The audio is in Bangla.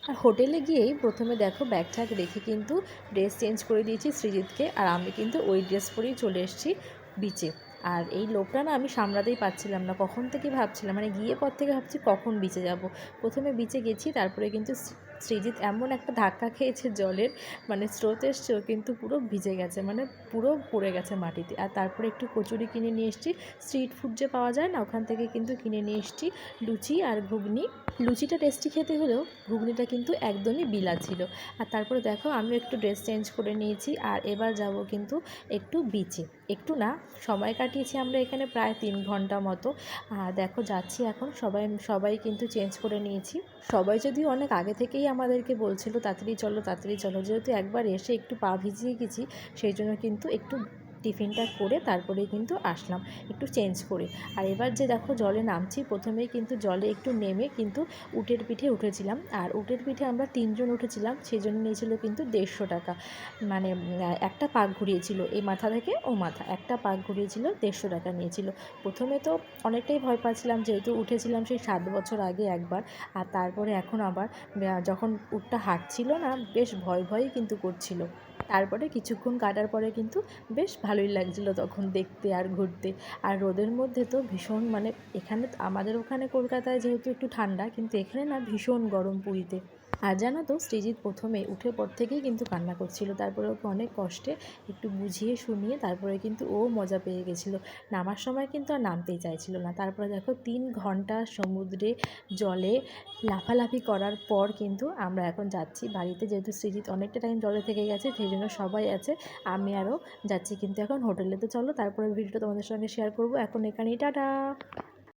আর হোটেলে গিয়েই প্রথমে দেখো ব্যাগ ট্যাগ রেখে কিন্তু ড্রেস চেঞ্জ করে দিয়েছি সৃজিতকে, আর আমি কিন্তু ওই ড্রেস পরেই চলে এসেছি বিচে। আর এই লোকটা না আমি সামলাতেই পারছিলাম না, কখন থেকে ভাবছিলাম, মানে গিয়ে পর থেকে ভাবছি কখন বিচে যাব। প্রথমে বিচে গেছি, তারপরে কিন্তু সৃজিত এমন একটা ধাক্কা খেয়েছে জলের, মানে স্রোত এসছে, ও কিন্তু পুরো ভিজে গেছে, মানে পুরো পড়ে গেছে মাটিতে। আর তারপরে একটু কচুরি কিনে নিয়ে এসেছি, স্ট্রিট ফুড যে পাওয়া যায় না, ওখান থেকে কিন্তু কিনে নিয়ে এসেছি লুচি আর ঘুগনি। লুচিটা টেস্টি খেতে হলেও ঘুগনিটা কিন্তু একদমই বিলা ছিল। আর তারপরে দেখো আমি একটু ড্রেস চেঞ্জ করে নিয়েছি, আর এবার যাব কিন্তু একটু বিচে। একটু না, সময় কাটিয়েছি আমরা এখানে প্রায় 3 ঘন্টা মতো। আর দেখো যাচ্ছি এখন, সবাই সবাই কিন্তু চেঞ্জ করে নিয়েছি। সবাই যদিও অনেক আগে থেকেই আমাদেরকে বলছিল তাড়াতাড়ি চলো তাড়াতাড়ি চলো, যেহেতু একবার এসে একটু পা ভিজিয়ে গেছি, সেই জন্য কিন্তু একটু টিফিনটা করে তারপরে কিন্তু আসলাম একটু চেঞ্জ করে। আর এবার যে দেখো জলে নামছি, প্রথমেই কিন্তু জলে একটু নেমে কিন্তু উটের পিঠে উঠেছিলাম। আর উটের পিঠে আমরা 3জন উঠেছিলাম, সেই জন্য নিয়েছিল কিন্তু 150 টাকা। মানে একটা পাক ঘুরিয়েছিল, এই মাথা থেকে ও মাথা একটা পাক ঘুরিয়েছিল, 150 টাকা নিয়েছিল। প্রথমে তো অনেকটাই ভয় পাচ্ছিলাম, যেহেতু উঠেছিলাম সেই 7 বছর আগে একবার। আর তারপরে এখন আবার যখন উটটা হাঁটছিল না, বেশ ভয় ভয়ই কিন্তু করছিল। তারপরে কিছুক্ষণ কাটার পরে কিন্তু বেশ ভালোই লাগছিলো তখন দেখতে আর ঘুরতে। আর রোদের মধ্যে তো ভীষণ, মানে এখানে আমাদের ওখানে কলকাতায় যেহেতু একটু ঠান্ডা, কিন্তু এখানে না ভীষণ গরম পুরীতে। আর জানো তো সৃজিত প্রথমে উঠে পর থেকেই কিন্তু কান্না করছিল, তারপরে ওকে অনেক কষ্টে একটু বুঝিয়ে শুনিয়ে তারপরে কিন্তু ও মজা পেয়ে গেছিলো। নামার সময় কিন্তু আর নামতেই চাইছিল না। তারপরে দেখো 3 ঘন্টা সমুদ্রে জলে লাফালাফি করার পর কিন্তু আমরা এখন যাচ্ছি বাড়িতে, যেহেতু সৃজিত অনেকটা টাইম জলে থেকে গেছে, সেই জন্য সবাই আছে। আমি আরও যাচ্ছি কিন্তু এখন হোটেলে। তো চলো তারপরে ভিডিওটা তোমাদের সঙ্গে শেয়ার করবো। এখন এখানেই টাটা।